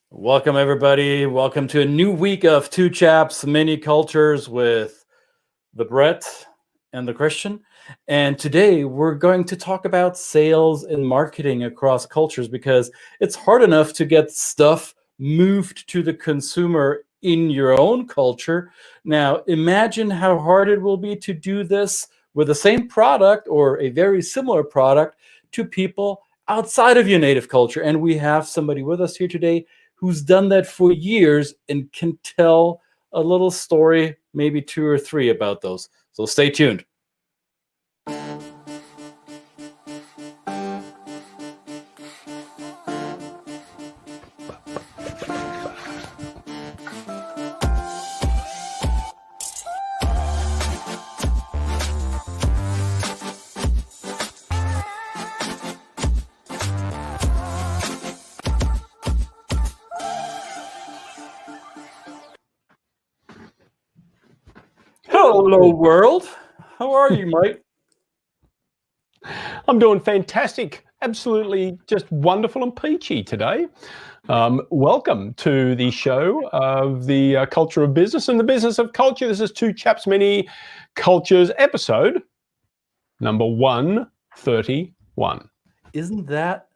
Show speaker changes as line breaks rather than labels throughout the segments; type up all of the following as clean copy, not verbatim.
Welcome, everybody. Welcome to a new week of Two Chaps Mini Cultures with the Brett and the Christian. And today we're going to talk about sales and marketing across cultures because it's hard enough to get stuff moved to the consumer in your own culture. Now, imagine how hard it will be to do this with the same product or a very similar product to people outside of your native culture. And we have somebody with us here today who's done that for years and can tell a little story, maybe two or three about those. So stay tuned. Hello, world. How are you, Mike?
I'm doing fantastic. Absolutely just wonderful and peachy today. Welcome to the show of the culture of business and the business of culture. This is Two Chaps Mini Cultures episode number 131.
Isn't that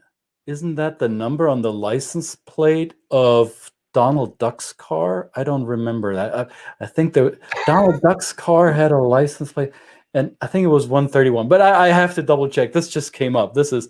the number on the license plate of Donald Duck's car? I don't remember that. I think that Donald Duck's car had a license plate, and I think it was 131. But I have to double check. This just came up. This is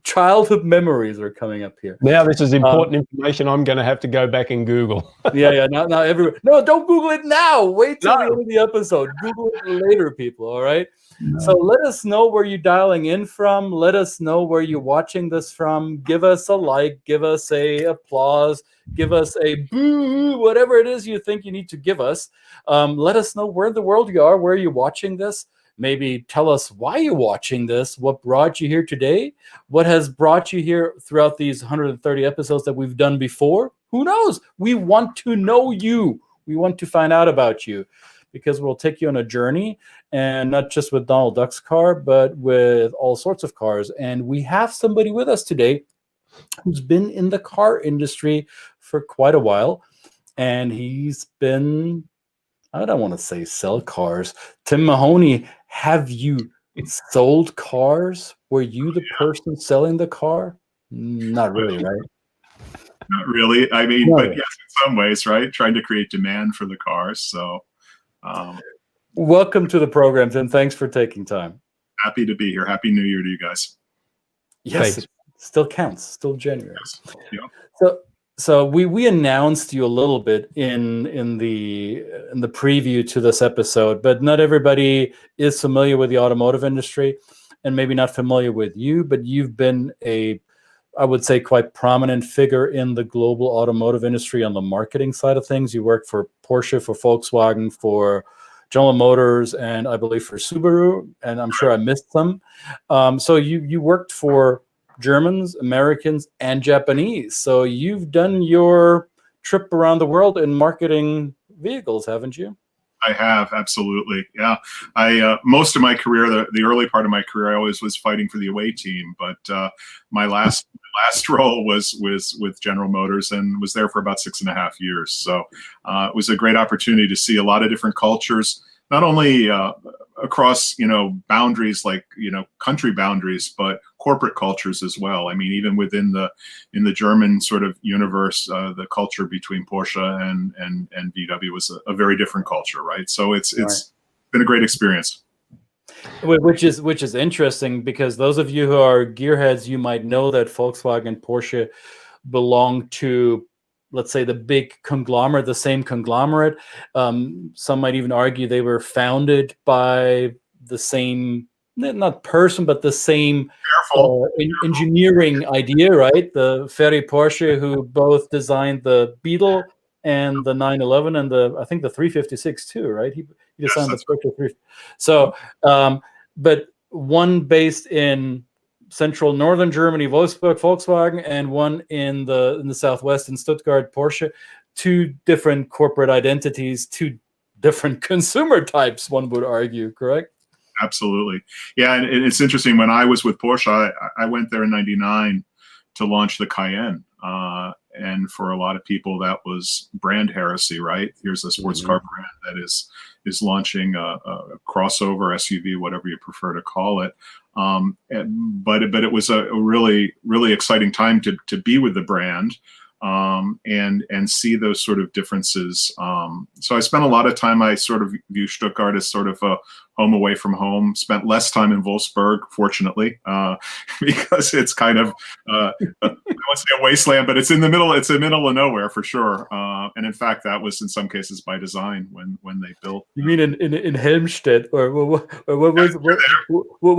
childhood memories are coming up here.
Now this is important information. I'm going to have to go back and Google.
Yeah. Now everyone. No, don't Google it now. Wait till the end of the episode. Google it later, people. All right. No. So let us know where you're dialing in from. Let us know where you're watching this from. Give us a like. Give us a applause. Give us a boo. Whatever it is you think you need to give us. Let us know where in the world you are. Where you're watching this. Maybe tell us why you're watching this, what brought you here today, what has brought you here throughout these 130 episodes that we've done before. Who knows? We want to know you. We want to find out about you because we'll take you on a journey, and not just with Donald Duck's car, but with all sorts of cars. And we have somebody with us today who's been in the car industry for quite a while, and he's been... I don't want to say sell cars. Tim Mahoney, have you sold cars? Were you the person selling the car? Not really, right?
Not really. I mean, but yes, in some ways, right? Trying to create demand for the cars. So,
welcome to the program, Tim. Thanks for taking time.
Happy to be here. Happy New Year to you guys.
Yes, it still counts. Still January.
Yes. Yeah.
So we announced you a little bit in the preview to this episode, but not everybody is familiar with the automotive industry, and maybe not familiar with you, but you've been I would say, quite prominent figure in the global automotive industry on the marketing side of things. You worked for Porsche, for Volkswagen, for General Motors, and I believe for Subaru, and I'm sure I missed some. So you worked for Germans, Americans, and Japanese. So you've done your trip around the world in marketing vehicles, haven't you?
I have, absolutely. Yeah. I most of my career, the early part of my career, I always was fighting for the away team. But my last role was with General Motors, and was there for about 6.5 years. So it was a great opportunity to see a lot of different cultures, not only across boundaries like country boundaries, but corporate cultures as well. I mean, even within in the German sort of universe, the culture between Porsche and VW was a very different culture, right? So it's been a great experience.
Which is interesting, because those of you who are gearheads, you might know that Volkswagen and Porsche belong to, let's say, the big conglomerate, the same conglomerate. Some might even argue they were founded by the same, not person, but the same engineering idea, right? The Ferry Porsche, who both designed the Beetle and the 911 and I think the 356 too, right? He designed the Porsche 3. So, but one based in central northern Germany, Wolfsburg, Volkswagen, and one in the southwest in Stuttgart, Porsche. Two different corporate identities, two different consumer types, one would argue, correct?
Absolutely. Yeah, and it's interesting. When I was with Porsche, I went there in '99 to launch the Cayenne. and for a lot of people that was brand heresy, right? Here's a sports car brand that is launching a crossover SUV, whatever you prefer to call it. But it was a really, really exciting time to be with the brand, and see those sort of differences. So I spent a lot of time, I sort of view Stuttgart as sort of a home away from home. Spent less time in Wolfsburg, fortunately, because it's kind of, I won't say a wasteland, but it's in the middle of nowhere for sure. And in fact, that was in some cases by design when they built.
You mean in Helmstedt, or what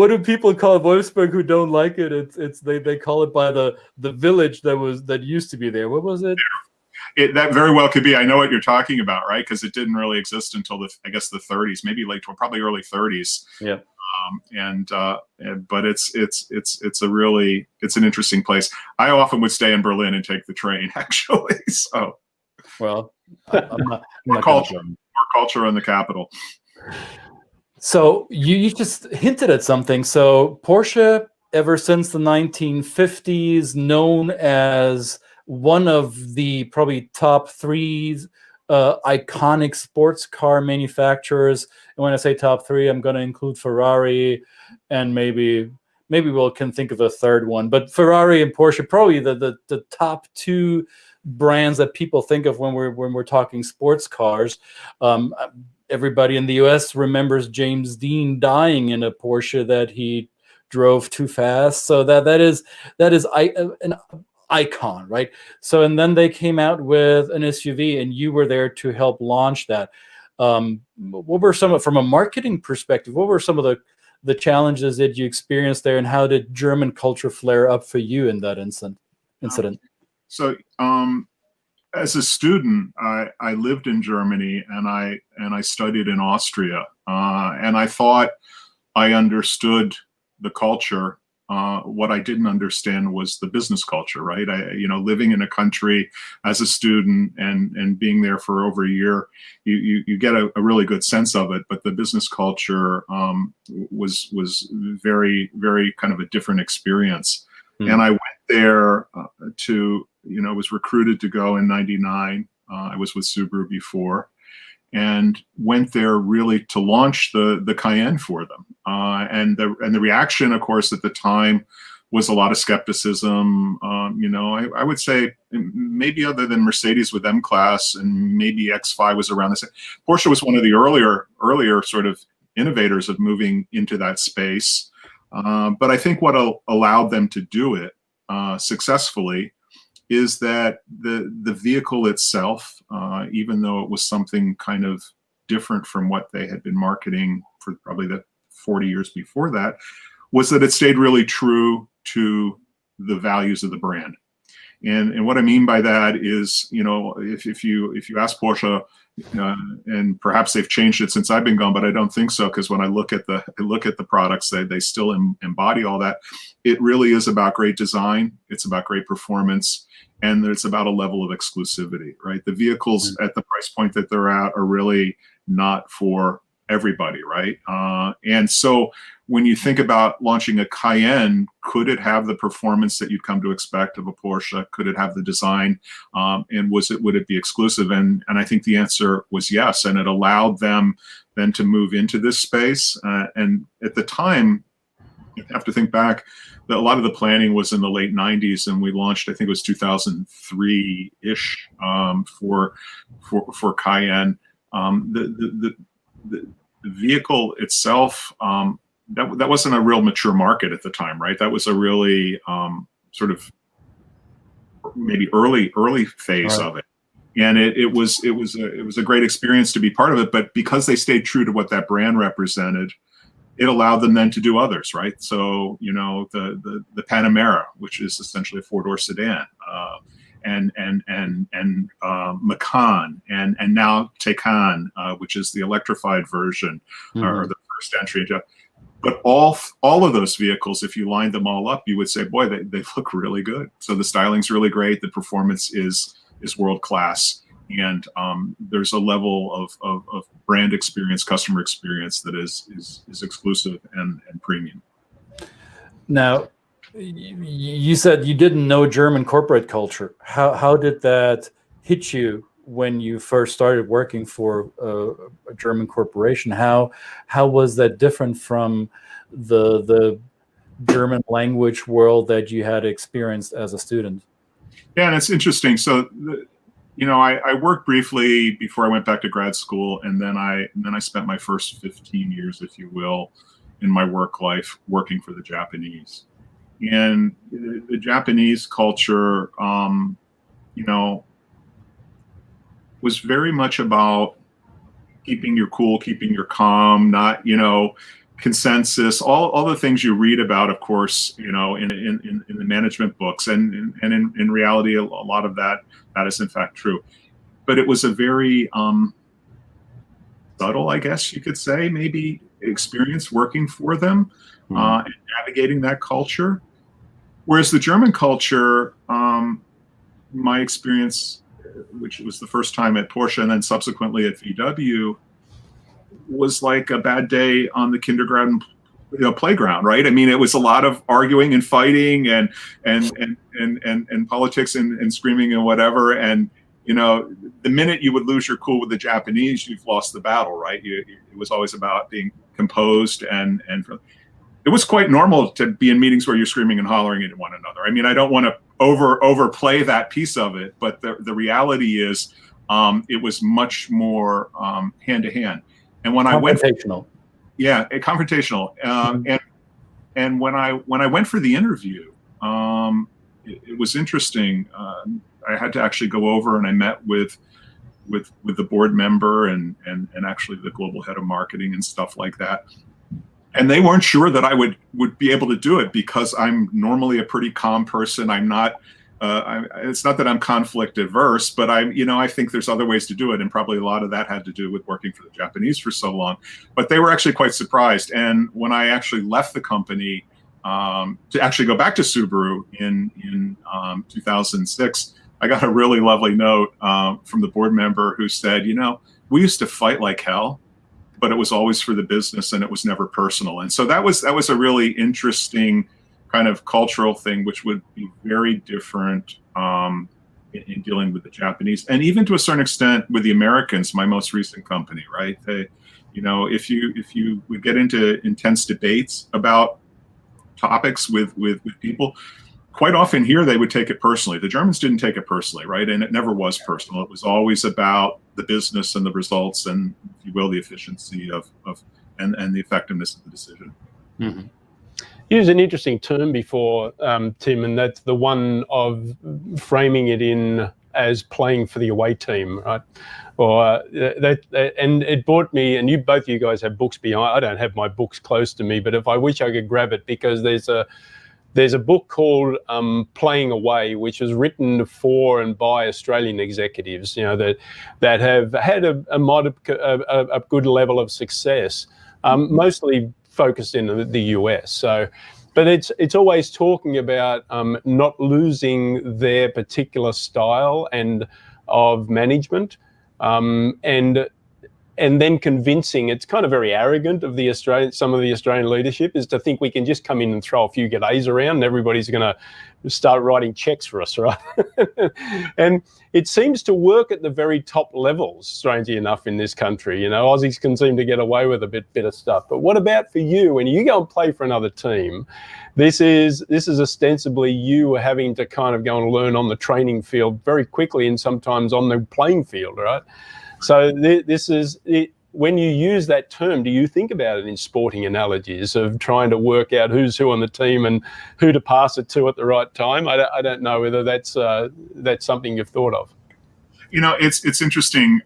do people call Wolfsburg who don't like it? It's they call it by the village that used to be there. What was it?
That very well could be. I know what you're talking about, right? Because it didn't really exist until the 30s, maybe probably early 30s.
Yeah.
But it's an interesting place. I often would stay in Berlin and take the train, actually. So,
well, I'm not
more culture in the capital.
So you just hinted at something. So Porsche, ever since the 1950s, known as one of the probably top three iconic sports car manufacturers. And when I say top three, I'm going to include Ferrari, and maybe we can think of a third one. But Ferrari and Porsche, probably the top two brands that people think of when we're talking sports cars. Everybody in the U.S. remembers James Dean dying in a Porsche that he drove too fast. So that is an icon, right? So, and then they came out with an SUV, and you were there to help launch that. What were from a marketing perspective, what were some of the challenges that you experienced there, and how did German culture flare up for you in that incident?
So, as a student, I lived in Germany, and I studied in Austria, and I thought I understood the culture. What I didn't understand was the business culture, right? Living in a country as a student and being there for over a year, you get a really good sense of it. But the business culture was very, very kind of a different experience. Mm. And I went there was recruited to go in '99. I was with Subaru before, and went there really to launch the Cayenne for them. And the reaction, of course, at the time was a lot of skepticism. I would say maybe other than Mercedes with M-Class and maybe X5 was around the same. Porsche was one of the earlier sort of innovators of moving into that space. But I think what allowed them to do it successfully is that the vehicle itself, even though it was something kind of different from what they had been marketing for probably the 40 years before that, was that it stayed really true to the values of the brand. And what I mean by that is, if you ask Porsche, and perhaps they've changed it since I've been gone, but I don't think so, because when I look at the products, they still embody all that. It really is about great design. It's about great performance. And it's about a level of exclusivity, right? The vehicles at the price point that they're at are really not for everybody, right? And so when you think about launching a Cayenne, could it have the performance that you'd come to expect of a Porsche? Could it have the design? And would it be exclusive? And I think the answer was yes. And it allowed them then to move into this space. And at the time, you have to think back, that a lot of the planning was in the late 90s, and we launched, I think it was 2003-ish, for Cayenne. The vehicle itself, that wasn't a real mature market at the time, right? That was a really sort of maybe early phase of it. And it was a great experience to be part of it, but because they stayed true to what that brand represented, it allowed them then to do others, right? So, the Panamera, which is essentially a four-door sedan, and Macan, and now Taycan, which is the electrified version, or the first entry into. But all of those vehicles, if you lined them all up, you would say, boy, they look really good. So the styling's really great. The performance is world class. And there's a level of brand experience, customer experience that is exclusive and premium.
Now, You said you didn't know German corporate culture. How did that hit you when you first started working for a German corporation? How was that different from the German language world that you had experienced as a student?
Yeah, and it's interesting. So, I worked briefly before I went back to grad school, and then I spent my first 15 years, if you will, in my work life working for the Japanese. And the Japanese culture, was very much about keeping your cool, keeping your calm, not, consensus, all the things you read about, of course, in the management books, and in reality, a lot of that is in fact true. But it was a very subtle, I guess you could say, maybe experience working for them and navigating that culture. Whereas the German culture, my experience, which was the first time at Porsche and then subsequently at VW, was like a bad day on the kindergarten playground, right? I mean, it was a lot of arguing and fighting and politics and screaming and whatever. And the minute you would lose your cool with the Japanese, you've lost the battle, right? It was always about being composed, and it was quite normal to be in meetings where you're screaming and hollering at one another. I mean, I don't want to overplay that piece of it, but the reality is, it was much more hand to hand. And when I went,
confrontational.
Yeah, confrontational. And when I went for the interview, it was interesting. I had to actually go over and I met with the board member and actually the global head of marketing and stuff like that. And they weren't sure that I would be able to do it because I'm normally a pretty calm person. I'm not. It's not that I'm conflict averse, but I think there's other ways to do it, and probably a lot of that had to do with working for the Japanese for so long. But they were actually quite surprised. And when I actually left the company to actually go back to Subaru in 2006, I got a really lovely note from the board member who said, we used to fight like hell, but it was always for the business and it was never personal. And so that was a really interesting kind of cultural thing, which would be very different in dealing with the Japanese, and even to a certain extent with the Americans. My most recent company, right? If you would get into intense debates about topics with people, quite often here they would take it personally. The Germans didn't take it personally, right? And it never was personal. It was always about the business and the results, and, if you will, the efficiency of and the effectiveness of the decision.
Mm-hmm. You used an interesting term before, Tim, and that's the one of framing it in as playing for the away team, right? Or and it brought me, and both of you guys have books behind. I don't have my books close to me, but if I wish I could grab it, because there's a book called Playing Away, which is written for and by Australian executives, that have had a good level of success, mostly focused in the US. So, but it's always talking about not losing their particular style and of management, and then convincing. It's kind of very arrogant of some of the Australian leadership is to think we can just come in and throw a few g'days around and everybody's going to start writing checks for us, right? And it seems to work at the very top levels, strangely enough, in this country. Aussies can seem to get away with a bit of stuff. But what about for you? When you go and play for another team, this is ostensibly you having to kind of go and learn on the training field very quickly, and sometimes on the playing field, right? So this is it. When you use that term, do you think about it in sporting analogies of trying to work out who's who on the team and who to pass it to at the right time? I don't know whether that's something you've thought of.
It's interesting.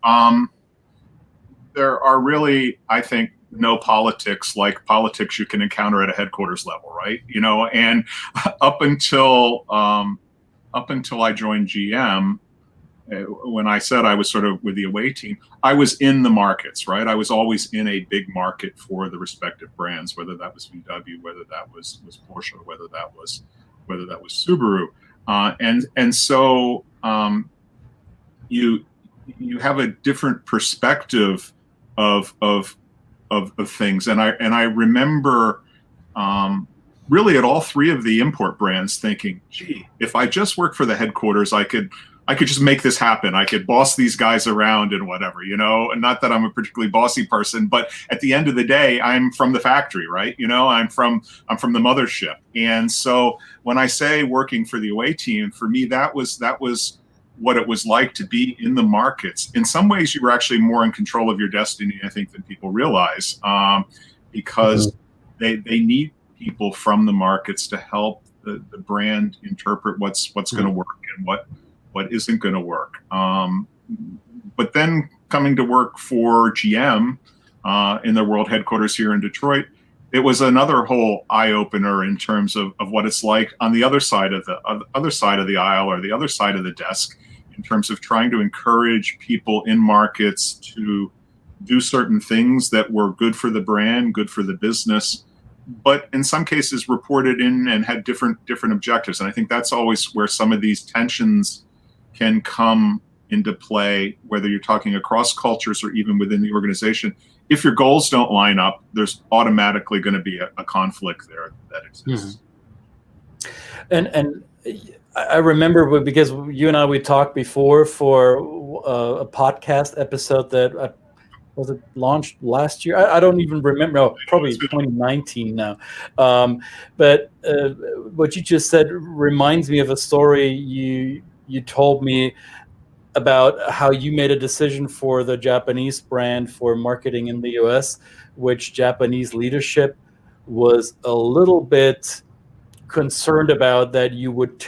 There are really, I think, no politics like politics you can encounter at a headquarters level, right? And up until I joined GM. When I said I was sort of with the away team, I was in the markets, right? I was always in a big market for the respective brands, whether that was VW, whether that was Porsche, whether that was Subaru, and so you have a different perspective of things, and I remember really at all three of the import brands thinking, gee, if I just work for the headquarters, I could just make this happen. I could boss these guys around and whatever, and not that I'm a particularly bossy person, but at the end of the day, I'm from the factory, right? I'm from the mothership. And so when I say working for the away team, for me, that was what it was like to be in the markets. In some ways, you were actually more in control of your destiny, I think, than people realize, because they need people from the markets to help the brand interpret what's going to work and what isn't going to work. But then coming to work for GM in their world headquarters here in Detroit, it was another whole eye-opener in terms of what it's like on the other side of the aisle or the other side of the desk, in terms of trying to encourage people in markets to do certain things that were good for the brand, good for the business, but in some cases reported in and had different objectives. And I think that's always where some of these tensions can come into play, whether you're talking across cultures or even within the organization. If your goals don't line up, there's automatically going to be a conflict there that exists.
And I remember, because you and we talked before for a podcast episode that was it launched last year? I don't even remember. No, probably 2019 now. But what you just said reminds me of a story you told me about how you made a decision for the Japanese brand for marketing in the US, which Japanese leadership was a little bit concerned about, that you would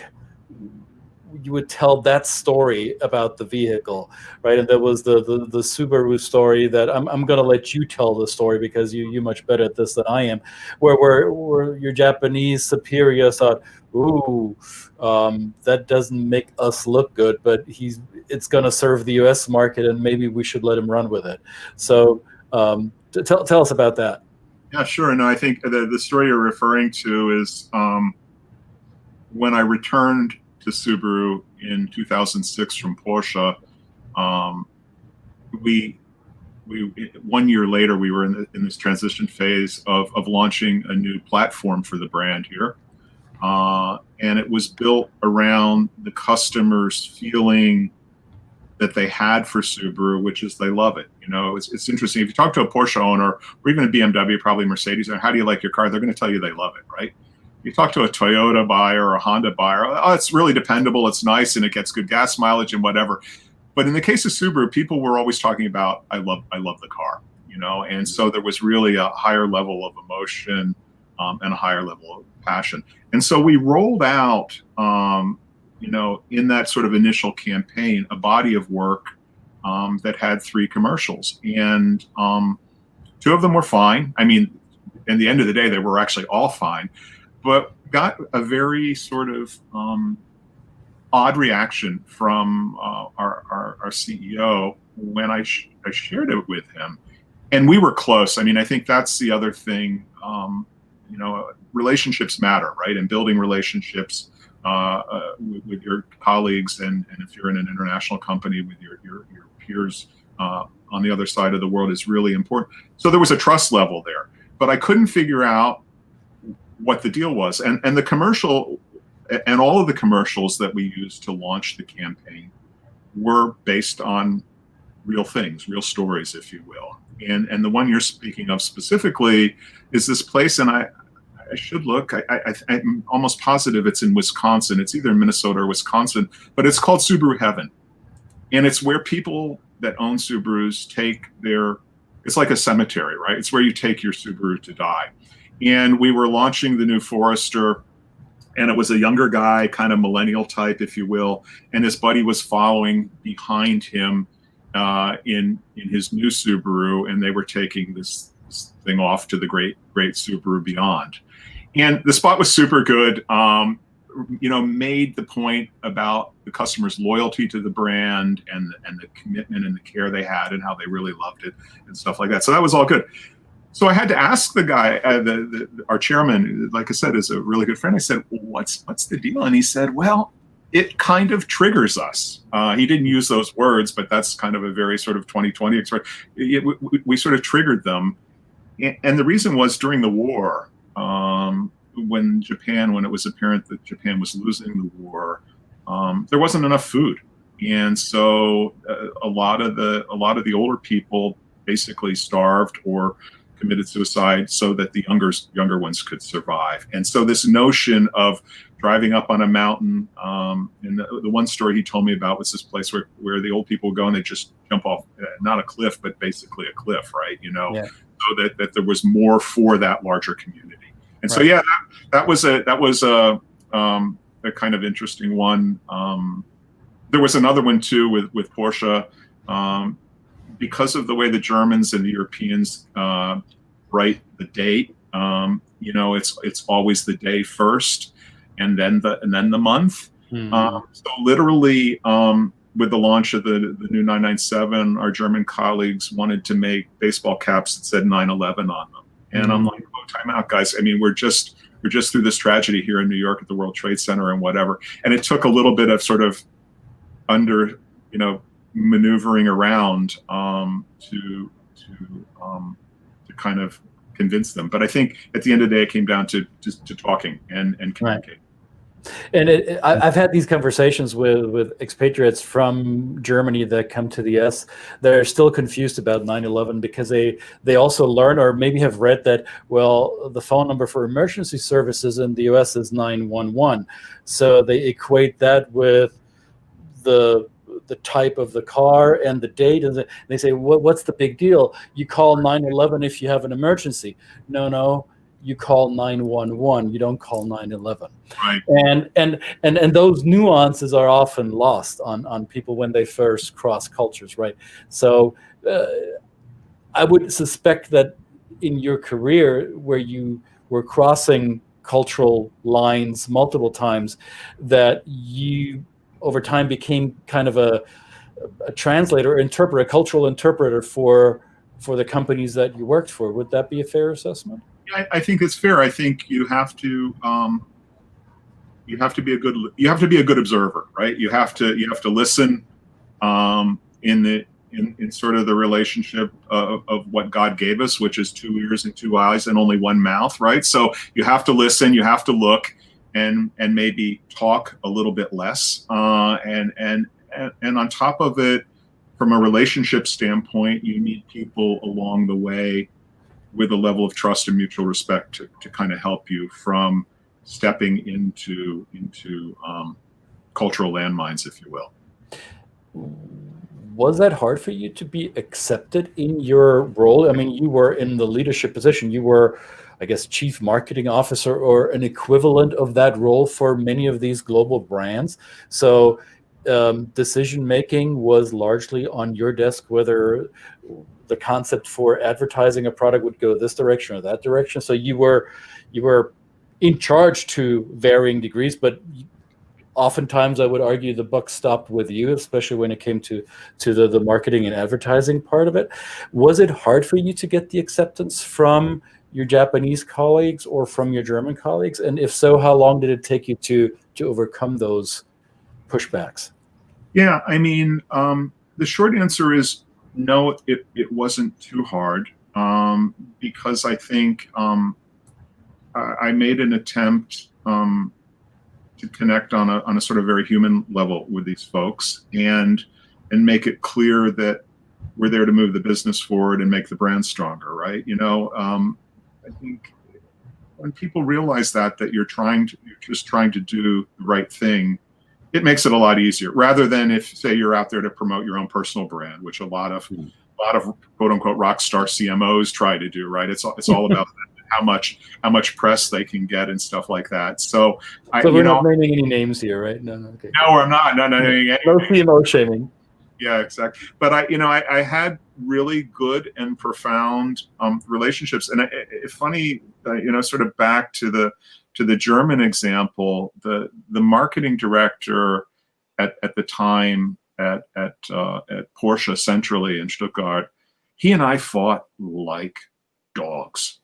tell that story about the vehicle, right? And that was the Subaru story that I'm going to let you tell the story, because you're much better at this than I am, where your Japanese superior thought, ooh, that doesn't make us look good, but it's going to serve the US market and maybe we should let him run with it. So tell us about that.
Yeah, sure. And I think the story you're referring to is when I returned to Subaru in 2006 from Porsche. We 1 year later, we were in this transition phase of launching a new platform for the brand here. And it was built around the customers feeling that they had for Subaru, which is they love it. It's interesting. If you talk to a Porsche owner or even a BMW, probably Mercedes, how do you like your car? They're going to tell you they love it, right? You talk to a Toyota buyer or a Honda buyer, oh, it's really dependable, it's nice, and it gets good gas mileage and whatever. But in the case of Subaru, people were always talking about, I love the car, and so there was really a higher level of emotion and a higher level of passion. And so we rolled out, in that sort of initial campaign, a body of work that had 3 commercials. And 2 of them were fine. I mean, in the end of the day, they were actually all fine, but got a very sort of odd reaction from our CEO when I shared it with him. And we were close. I mean, I think that's the other thing. Relationships matter, right? And building relationships with your colleagues, and if you're in an international company, with your peers on the other side of the world, is really important. So there was a trust level there, but I couldn't figure out what the deal was. And the commercial, and all of the commercials that we used to launch the campaign, were based on real things, real stories, if you will. And the one you're speaking of specifically is this place, and I should look, I'm almost positive it's in Wisconsin. It's either Minnesota or Wisconsin, but it's called Subaru Heaven. And it's where people that own Subarus take it's like a cemetery, right? It's where you take your Subaru to die. And we were launching the new Forester, and it was a younger guy, kind of millennial type, if you will. And his buddy was following behind him in his new Subaru, and they were taking this thing off to the great Subaru beyond. And the spot was super good. Made the point about the customer's loyalty to the brand and the commitment and the care they had and how they really loved it and stuff like that. So that was all good. So I had to ask the guy, our chairman, like I said, is a really good friend. I said, what's the deal? And he said, well, it kind of triggers us. He didn't use those words, but that's kind of a very sort of 2020 expression. We sort of triggered them. And the reason was, during the war, when it was apparent that Japan was losing the war, there wasn't enough food, and so a lot of the older people basically starved or committed suicide so that the younger ones could survive. And so this notion of driving up on a mountain, and the one story he told me about was this place where the old people go and they just jump off, not a cliff, but basically a cliff, right? Yeah. So that there was more for that larger community. And so, yeah, that was a kind of interesting one. There was another one too with Porsche, because of the way the Germans and the Europeans write the date. It's always the day first, and then the month. So literally, with the launch of the new 997, our German colleagues wanted to make baseball caps that said 9/11 on them, and I'm like, "Oh, time out, guys! I mean, we're just through this tragedy here in New York at the World Trade Center and whatever." And it took a little bit of sort of maneuvering around to kind of convince them. But I think at the end of the day, it came down to talking and communicating.
And I've had these conversations with expatriates from Germany that come to the US. They're still confused about 9/11 because they also learn, or maybe have read, that, well, the phone number for emergency services in the US is 911. So they equate that with the type of the car and the date, and they say, what's the big deal? You call 911 if you have an emergency. No, you call 911. You don't call 911.
Right.
And those nuances are often lost on people when they first cross cultures, right? So I would suspect that in your career, where you were crossing cultural lines multiple times, that you over time became kind of a translator, interpreter, a cultural interpreter for the companies that you worked for. Would that be a fair assessment?
Yeah, I think it's fair. I think you have to be a good observer, right? You have to listen in sort of the relationship of what God gave us, which is 2 ears and 2 eyes and only one mouth, right? So you have to listen, you have to look, and maybe talk a little bit less, and on top of it, from a relationship standpoint, you need people along the way with a level of trust and mutual respect to kind of help you from stepping into cultural landmines, if you will.
Was that hard for you to be accepted in your role? I mean, you were in the leadership position. You were, I guess, chief marketing officer or an equivalent of that role for many of these global brands. So decision making was largely on your desk, whether the concept for advertising a product would go this direction or that direction. So you were in charge to varying degrees, but oftentimes I would argue the buck stopped with you, especially when it came to the marketing and advertising part of it. Was it hard for you to get the acceptance from your Japanese colleagues or from your German colleagues? And if so, how long did it take you to overcome those pushbacks?
Yeah, I mean, the short answer is no, it wasn't too hard, because I think I made an attempt to connect on a sort of very human level with these folks and make it clear that we're there to move the business forward and make the brand stronger, right? I think when people realize that you're just trying to do the right thing, it makes it a lot easier, rather than if, say, you're out there to promote your own personal brand, which a lot of quote unquote rock star CMOs try to do, right? It's all about how much press they can get and stuff like that. So
we're not naming any names here, right? No, okay.
No, I'm not. No
CMO shaming.
Yeah, exactly. But I had really good and profound relationships, and it's funny, sort of back to the German example, the marketing director at the time at Porsche centrally in Stuttgart, he and I fought like dogs.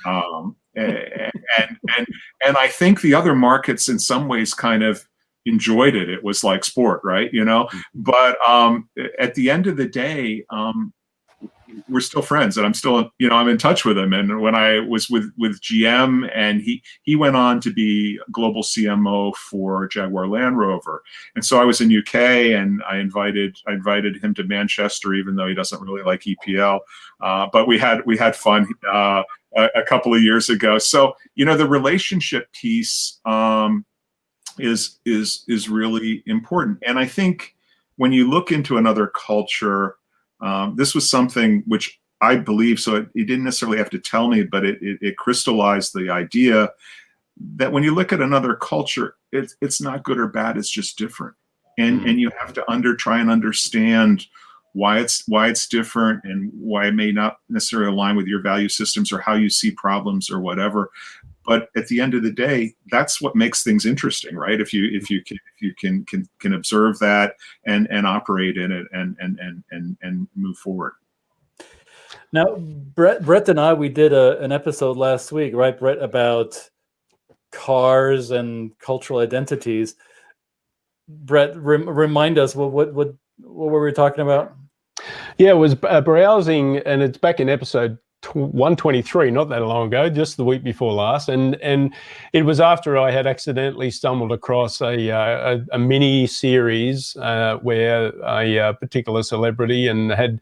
And I think the other markets in some ways kind of enjoyed it. It was like sport, right? But at the end of the day, we're still friends, and I'm still, I'm in touch with him. And when I was with GM, and he went on to be global CMO for Jaguar Land Rover, and so I was in UK, and I invited him to Manchester, even though he doesn't really like EPL, but we had fun a couple of years ago. So the relationship piece is really important, and I think when you look into another culture. This was something which I believe, so he didn't necessarily have to tell me, but it crystallized the idea that when you look at another culture, it's not good or bad, it's just different. And you have to try and understand why it's different, and why it may not necessarily align with your value systems or how you see problems or whatever. But at the end of the day, that's what makes things interesting, right? If you can observe that and operate in it and move forward.
Now, Brett and I, we did an episode last week, right, Brett, about cars and cultural identities. Brett, remind us what were we talking about?
Yeah, it was browsing, and it's back in episode 123, not that long ago, just the week before last, and it was after I had accidentally stumbled across a mini series where a particular celebrity and had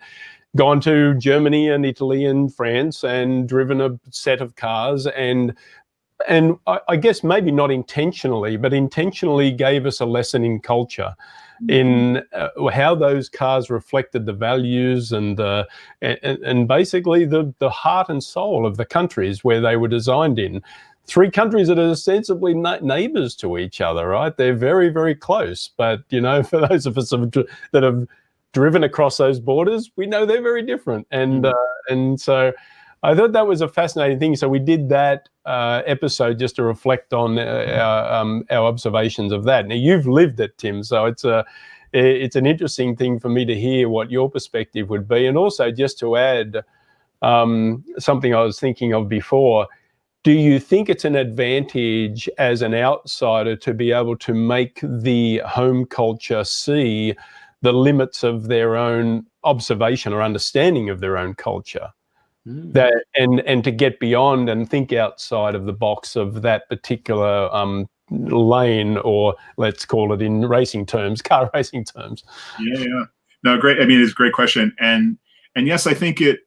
gone to Germany and Italy and France and driven a set of cars, and I guess maybe not intentionally, but intentionally gave us a lesson in culture, in how those cars reflected the values and basically the heart and soul of the countries where they were designed in. 3 countries that are ostensibly neighbors to each other, right? They're very, very close. But, for those of us that have driven across those borders, we know they're very different. And so I thought that was a fascinating thing. So we did that episode just to reflect on our observations of that. Now, you've lived it, Tim, so it's an interesting thing for me to hear what your perspective would be. And also, just to add something I was thinking of before, do you think it's an advantage as an outsider to be able to make the home culture see the limits of their own observation or understanding of their own culture? That and to get beyond and think outside of the box of that particular lane, or let's call it in racing terms, car racing terms.
Yeah. No, great. I mean, it's a great question, and yes, I think it.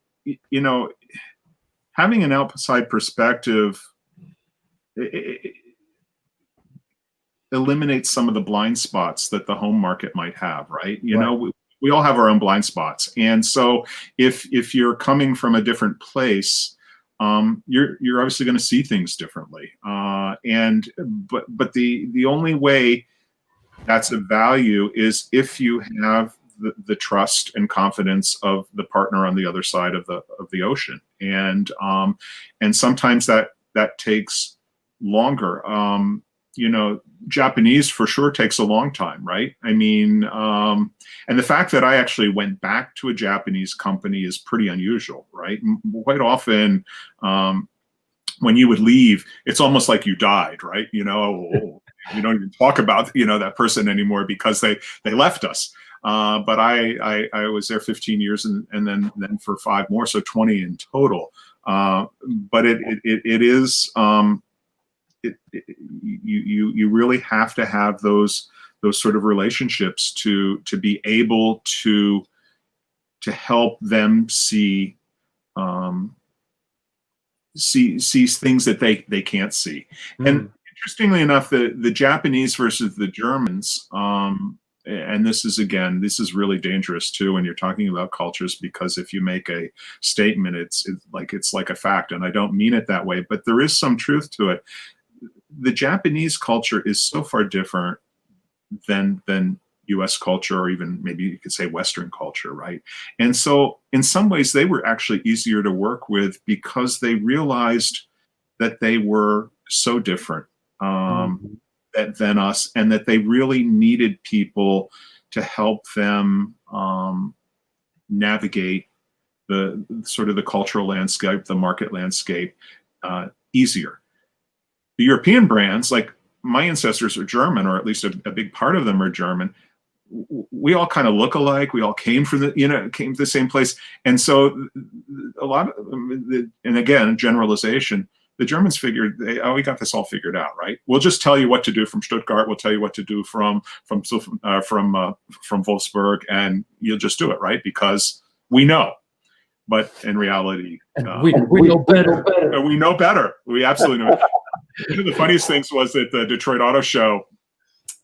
Having an outside perspective it eliminates some of the blind spots that the home market might have, right? We all have our own blind spots, and so if you're coming from a different place, you're obviously going to see things differently. But the only way that's of value is if you have the trust and confidence of the partner on the other side of the ocean, and sometimes that takes longer. Japanese for sure takes a long time, right? I mean, and the fact that I actually went back to a Japanese company is pretty unusual, right? Quite often, when you would leave, it's almost like you died, right? You don't even talk about that person anymore because they left us. But I was there 15 years and then for 5 more, so 20 in total. But it is. You really have to have those sort of relationships to be able to help them see things that they can't see. And interestingly enough, the Japanese versus the Germans, and this is really dangerous too when you're talking about cultures, because if you make a statement, it's like a fact, and I don't mean it that way, but there is some truth to it. The Japanese culture is so far different than US culture, or even maybe you could say Western culture, right? And so in some ways they were actually easier to work with because they realized that they were so different than us, and that they really needed people to help them navigate the sort of the cultural landscape, the market landscape easier. The European brands, like my ancestors are German, or at least a big part of them are German. we all kind of look alike. We all came from came to the same place. And so a lot of, and again, generalization, the Germans figured, we got this all figured out, right? We'll just tell you what to do from Stuttgart. We'll tell you what to do from Wolfsburg, and you'll just do it, right? Because we know. But in reality,
we know better.
We know better. We absolutely know. One of the funniest things was that the Detroit Auto Show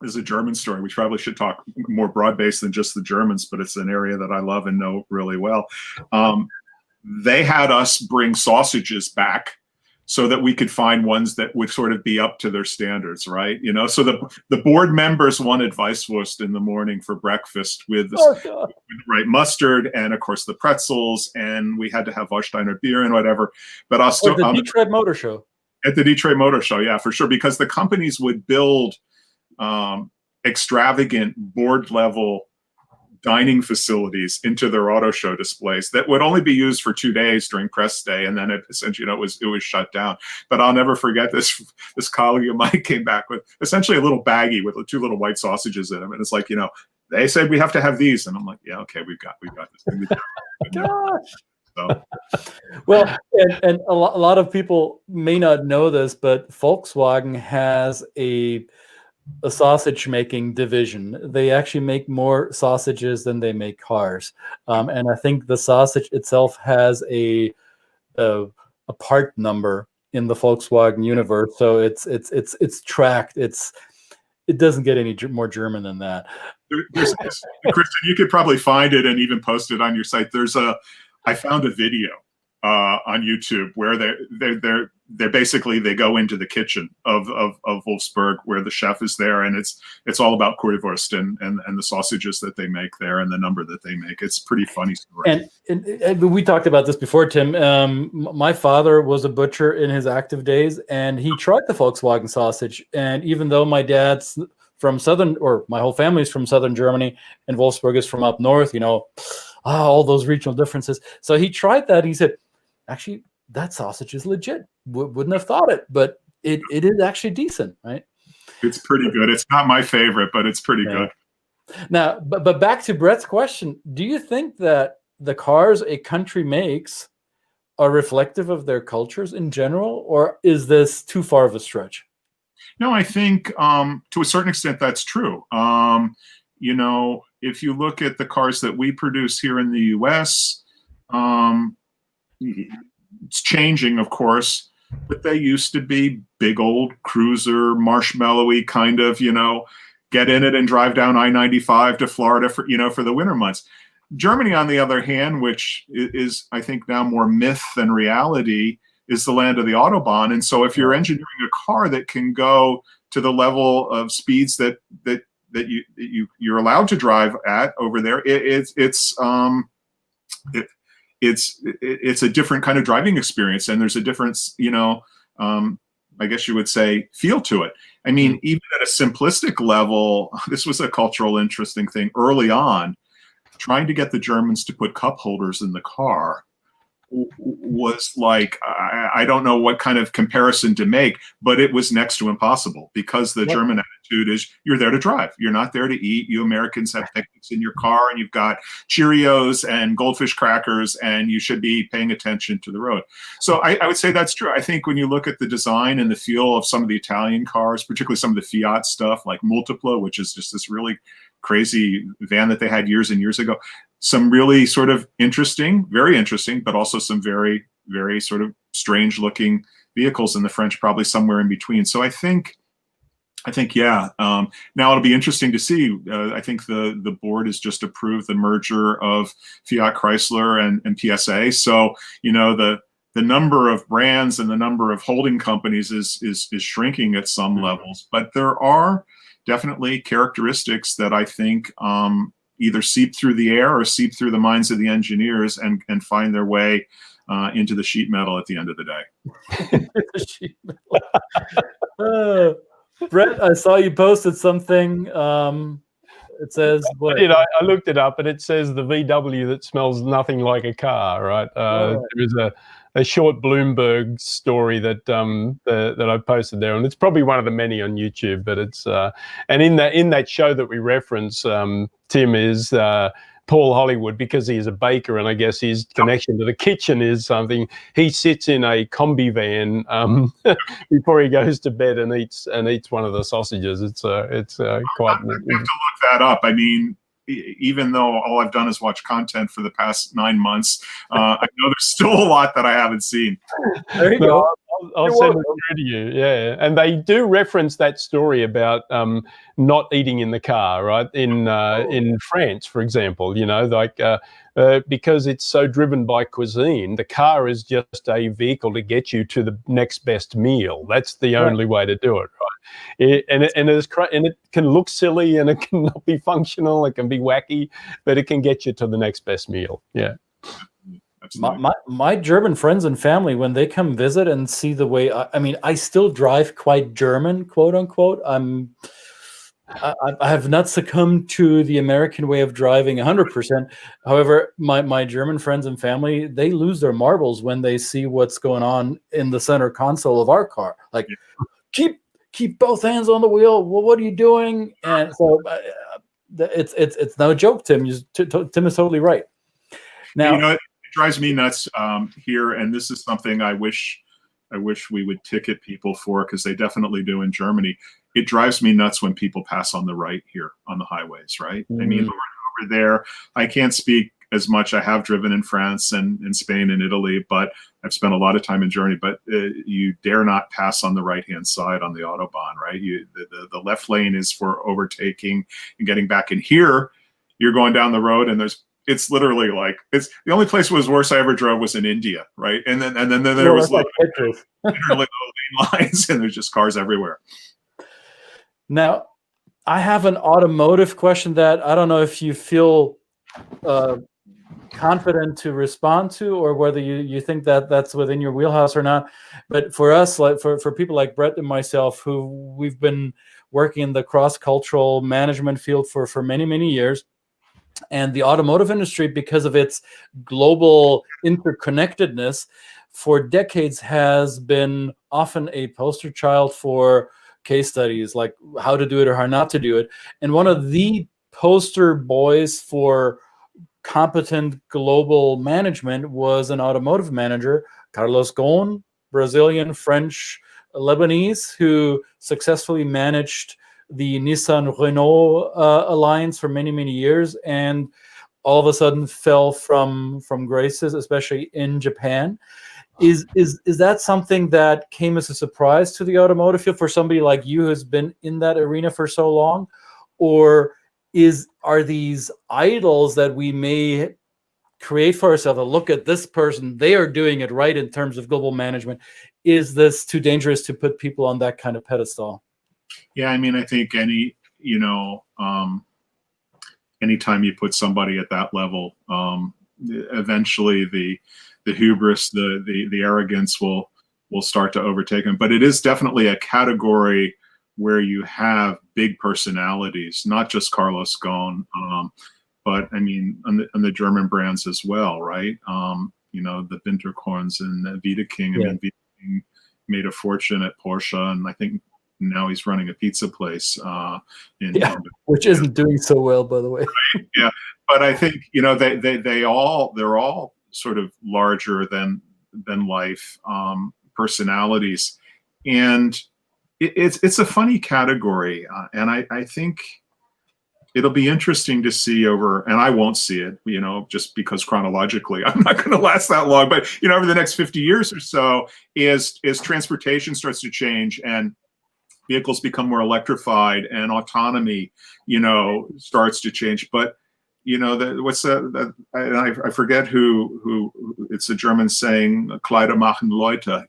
is a German story. We probably should talk more broad-based than just the Germans, but it's an area that I love and know really well. They had us bring sausages back so that we could find ones that would sort of be up to their standards, right? So the board members wanted Weisswurst in the morning for breakfast with the right mustard and, of course, the pretzels, and we had to have Warsteiner beer and whatever. But also
the Detroit Motor Show.
At the Detroit Motor Show, yeah, for sure, because the companies would build extravagant board-level dining facilities into their auto show displays that would only be used for 2 days during press day, and then it essentially, it was shut down. But I'll never forget this colleague of mine came back with essentially a little baggie with 2 little white sausages in them, and it's like, they said we have to have these, and I'm like, yeah, okay, we've got this.
Gosh.
So.
Well, and a lot of people may not know this, but Volkswagen has a sausage making division. They actually make more sausages than they make cars, and I think the sausage itself has a part number in the Volkswagen universe, so it's tracked. It doesn't get any more German than that.
Kristen, you could probably find it and even post it on your site. I found a video on YouTube where they're basically, they go into the kitchen of Wolfsburg where the chef is there, and it's all about currywurst and the sausages that they make there and the number that they make. It's a pretty funny story.
And we talked about this before, Tim. My father was a butcher in his active days, and he tried the Volkswagen sausage. And even though my dad's from southern, or my whole family's from southern Germany, and Wolfsburg is from up north, all those regional differences. So he tried that. He said, actually, that sausage is legit. Wouldn't have thought it, but it is actually decent, right?
It's pretty good. It's not my favorite, but it's pretty good.
Now, but back to Brett's question, do you think that the cars a country makes are reflective of their cultures in general, or is this too far of a stretch?
No, I think to a certain extent that's true. If you look at the cars that we produce here in the U.S., it's changing, of course, but they used to be big old cruiser, marshmallowy kind of, get in it and drive down I-95 to Florida for the winter months. Germany, on the other hand, which is, I think, now more myth than reality, is the land of the Autobahn. And so if you're engineering a car that can go to the level of speeds that you're allowed to drive at over there, it's a different kind of driving experience, and there's a difference, I guess you would say, feel to it. I mean, even at a simplistic level, this was a cultural interesting thing early on. Trying to get the Germans to put cup holders in the car was like, I don't know what kind of comparison to make, but it was next to impossible, because the German attitude is, you're there to drive. You're not there to eat. You Americans have picnics in your car, and you've got Cheerios and goldfish crackers, and you should be paying attention to the road. So I would say that's true. I think when you look at the design and the feel of some of the Italian cars, particularly some of the Fiat stuff like Multicultural, which is just this really crazy van that they had years and years ago, some really sort of interesting, very interesting, but also some very, very sort of strange looking vehicles in the French, probably somewhere in between. So I think, yeah. Now it'll be interesting to see. I think the board has just approved the merger of Fiat Chrysler and PSA. So, the number of brands and the number of holding companies is shrinking at some levels, but there are definitely characteristics that I think either seep through the air or seep through the minds of the engineers and find their way into the sheet metal at the end of the day.
Brett, I saw you posted something. It says, what?
I looked it up, and it says the VW that smells nothing like a car, right? There is short Bloomberg story that that I posted there, and it's probably one of the many on YouTube. But it's and in that show that we reference, Tim is Paul Hollywood, because he's a baker, and I guess his connection to the kitchen is something. He sits in a combi van before he goes to bed and eats one of the sausages. It's quite.
I have to look that up. I mean, even though all I've done is watch content for the past 9 months, I know there's still a lot that I haven't seen.
There you go.
I'll send it through to you. Yeah, and they do reference that story about not eating in the car, right? In France, for example, you know, like because it's so driven by cuisine, the car is just a vehicle to get you to the next best meal. That's the only way to do it, right? And it can look silly, and it can not be functional. It can be wacky, but it can get you to the next best meal. Yeah.
My German friends and family, when they come visit and see the way, I mean, I still drive quite German, quote unquote. I have not succumbed to the American way of driving 100%. However, my German friends and family, they lose their marbles when they see what's going on in the center console of our car. Like, keep both hands on the wheel. Well, what are you doing? And so it's no joke, Tim. Tim is totally right. Now,
you know, it drives me nuts here, and this is something I wish we would ticket people for, because they definitely do in Germany. It drives me nuts when people pass on the right here on the highways, right? I mean, over there, I can't speak as much. I have driven in France and in Spain and Italy, but I've spent a lot of time in Germany. But you dare not pass on the right-hand side on the Autobahn, right? The left lane is for overtaking and getting back in. Here, you're going down the road, and it's literally like, it's the only place was worse I ever drove was in India, right? And then there was like literally lane lines, and there's just cars everywhere.
Now, I have an automotive question that I don't know if you feel confident to respond to, or whether you think that that's within your wheelhouse or not. But for us, like for people like Brett and myself, who we've been working in the cross-cultural management field for many, many years, and the automotive industry, because of its global interconnectedness, for decades has been often a poster child for case studies, like how to do it or how not to do it. And one of the poster boys for competent global management was an automotive manager, Carlos Ghosn, Brazilian, French, Lebanese, who successfully managed the Nissan-Renault alliance for many, many years, and all of a sudden fell from graces, especially in Japan. Is that something that came as a surprise to the automotive field for somebody like you who's been in that arena for so long? Or are these idols that we may create for ourselves, look at this person, they are doing it right in terms of global management? Is this too dangerous to put people on that kind of pedestal?
Yeah, I mean, I think anytime you put somebody at that level, eventually the hubris, the arrogance will start to overtake them. But it is definitely a category where you have big personalities, not just Carlos Ghosn, but I mean, on the German brands as well, right? The Winterkorns and the Wiedeking. I mean, Wiedeking made a fortune at Porsche, and I think now he's running a pizza place
which isn't doing so well, by the way.
Right? Yeah, but I think they're all sort of larger than life personalities, and it's a funny category, and I think it'll be interesting to see and I won't see it, just because chronologically I'm not going to last that long, but over the next 50 years or so, as transportation starts to change and vehicles become more electrified and autonomy, starts to change. But what's that? I forget who it's a German saying, Kleider machen Leute.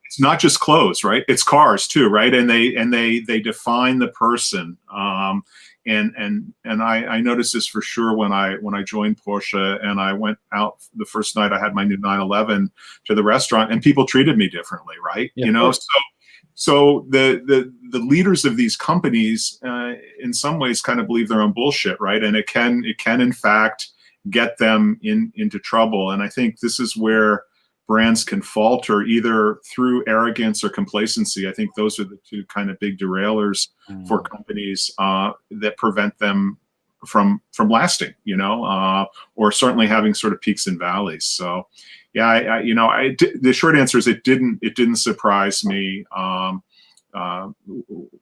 It's not just clothes, right? It's cars too, right? And they define the person. And I noticed this for sure when I joined Porsche, and I went out the first night I had my new 911 to the restaurant, and people treated me differently, right?
Yeah,
So the leaders of these companies, in some ways, kind of believe their own bullshit, right? And it can in fact get them into trouble. And I think this is where brands can falter either through arrogance or complacency. I think those are the two kind of big derailers for companies that prevent them from lasting, or certainly having sort of peaks and valleys. So, yeah, the short answer is it didn't surprise me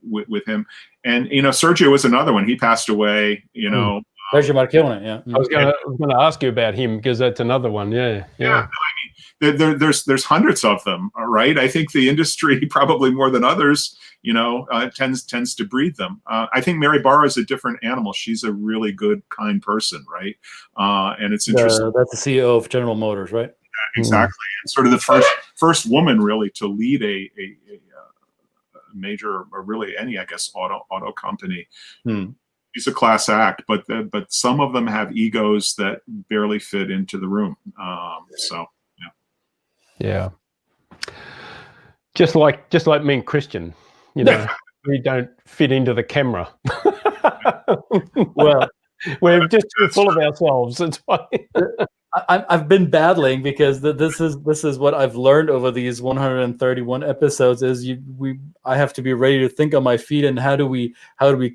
with him. And Sergio was another one. He passed away.
Sergio Marchionne, yeah.
I was going to ask you about him because that's another one. Yeah.
I mean, there's hundreds of them, right? I think the industry, probably more than others, tends to breed them. I think Mary Barra is a different animal. She's a really good, kind person, right? And it's interesting.
That's the CEO of General Motors, right?
Yeah, exactly. And sort of the first woman really to lead a major, or really any, I guess, auto company. He's a class act, but some of them have egos that barely fit into the room.
Yeah. Just like me and Christian, we don't fit into the camera.
Well,
we're just too full of ourselves. That's why.
I've been battling because this is what I've learned over these 131 episodes is I have to be ready to think on my feet, and how do we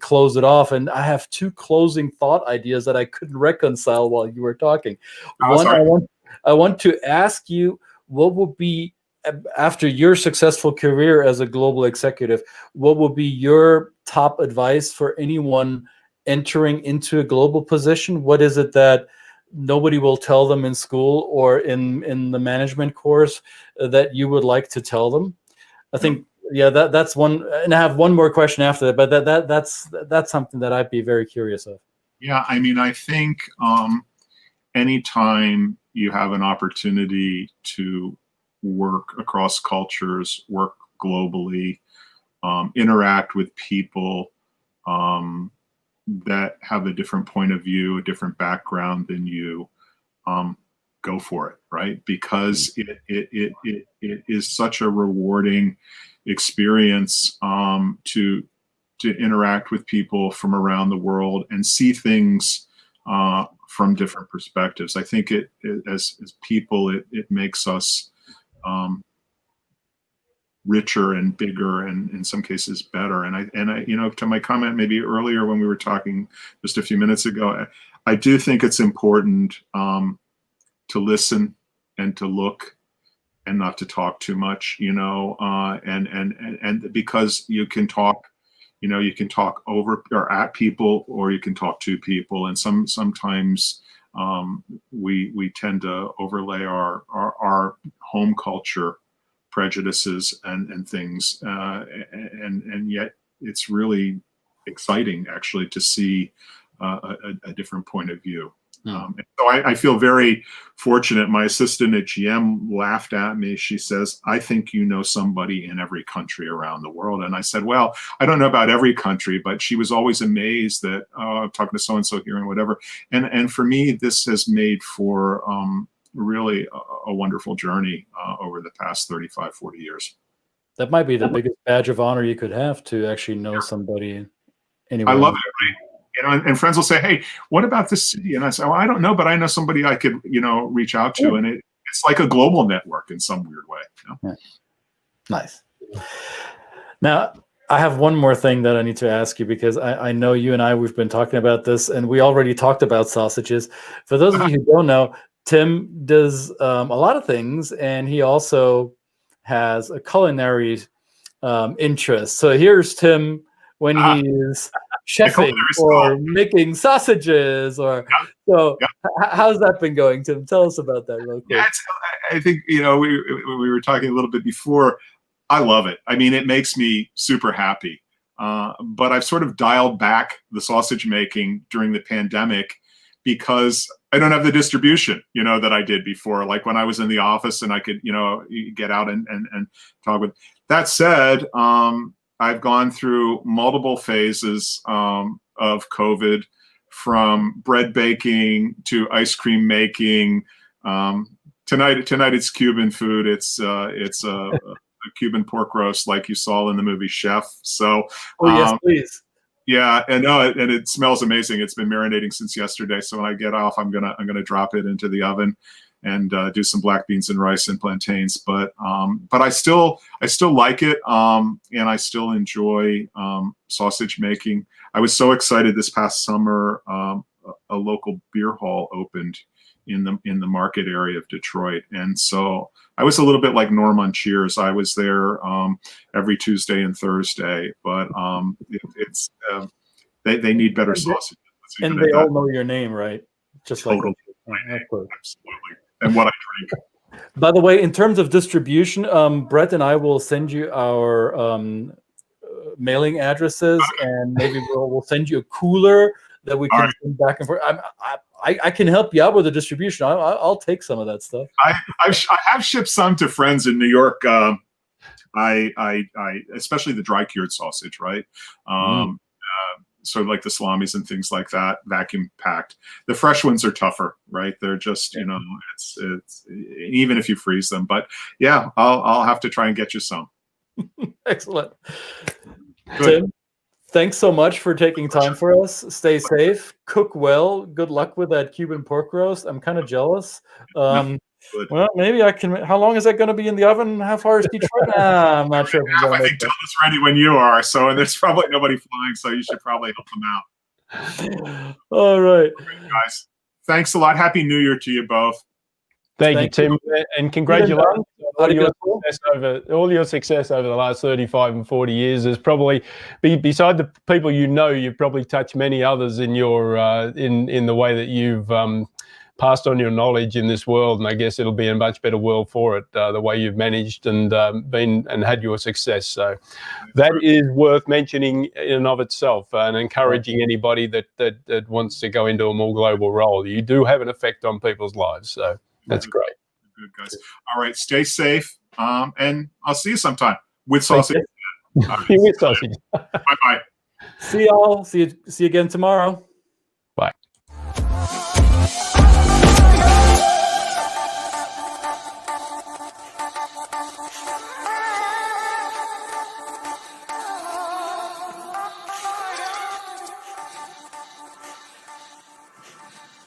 close it off? And I have two closing thought ideas that I couldn't reconcile while you were talking. One, I want to ask you, what would be, after your successful career as a global executive, what would be your top advice for anyone entering into a global position? What is it that nobody will tell them in school or in the management course that you would like to tell them? I think, that's one. And I have one more question after that, but that's something that I'd be very curious of.
Yeah, I mean, I think anytime you have an opportunity to work across cultures, work globally, interact with people that have a different point of view, a different background than you, go for it, right? Because it is such a rewarding experience to interact with people from around the world and see things from different perspectives. I think as people, it makes us richer and bigger, and in some cases better. And I to my comment maybe earlier when we were talking just a few minutes ago, I do think it's important to listen and to look and not to talk too much, and because you can talk over or at people, or you can talk to people, and sometimes we tend to overlay our home culture prejudices and things, and yet it's really exciting actually to see a different point of view. And so I feel very fortunate. My assistant at GM laughed at me. She says, "I think you know somebody in every country around the world." And I said, "Well, I don't know about every country," but she was always amazed that I'm talking to so-and-so here and whatever. And for me, this has made for really a wonderful journey over the past 35, 40 years.
That might be the biggest badge of honor you could have, to actually know somebody anywhere.
I love it, right? And friends will say, "Hey, what about this city?" And I say, "Well, I don't know, but I know somebody I could, reach out to." And it's like a global network in some weird way.
Yeah. Nice. Now, I have one more thing that I need to ask you, because I know you and we've been talking about this, and we already talked about sausages. For those of you who don't know, Tim does a lot of things, and he also has a culinary interest. So here's Tim when he's chefing or making sausages, or how's that been going, Tim? Tell us about that real quick.
Yeah, I think we were talking a little bit before. I love it. I mean, it makes me super happy. But I've sort of dialed back the sausage making during the pandemic because I don't have the distribution, that I did before. Like when I was in the office and I could, get out and talk with. That said, I've gone through multiple phases of COVID, from bread baking to ice cream making. Tonight it's Cuban food. It's a Cuban pork roast, like you saw in the movie Chef. So,
yes, please.
Yeah, and it smells amazing. It's been marinating since yesterday. So when I get off, I'm gonna drop it into the oven. do some black beans and rice and plantains. But I still like it, and I still enjoy sausage making. I was so excited this past summer. A local beer hall opened in the market area of Detroit, and so I was a little bit like Norm on Cheers. I was there every Tuesday and Thursday, but they need better sausage.
And they all know your name, right? Just
totally.
Like
absolutely, and what I drink.
By the way, in terms of distribution, Brett and I will send you our mailing addresses, and maybe we'll send you a cooler that we can send back and forth. I can help you out with the distribution. I'll take some of that stuff. I
have shipped some to friends in New York. I especially the dry cured sausage, right? Sort of like the salamis and things like that, vacuum packed. The fresh ones are tougher, right? They're just, it's even if you freeze them. But yeah, I'll have to try and get you some.
Excellent.
Good.
Tim, thanks so much for taking time for us. Stay safe, cook well. Good luck with that Cuban pork roast. I'm kind of jealous. Well, maybe I can. How long is that going to be in the oven? How far is Detroit? I'm not sure.
I think Tom is ready when you are. So, and there's probably nobody flying, so you should probably help them out.
All right,
guys. Thanks a lot. Happy New Year to you both.
Thank you, Tim, and congratulations on all your success over the last 35 and 40 years. There's probably, beside the people you've probably touched many others in your in the way that you've passed on your knowledge in this world, and I guess it'll be a much better world for it, the way you've managed and been and had your success. So that is worth mentioning in and of itself, and encouraging anybody that wants to go into a more global role. You do have an effect on people's lives, so that's great.
Good, guys. All right, stay safe, and I'll see you sometime with sausage.
With sausage.
Bye-bye.
See y'all. See you again tomorrow.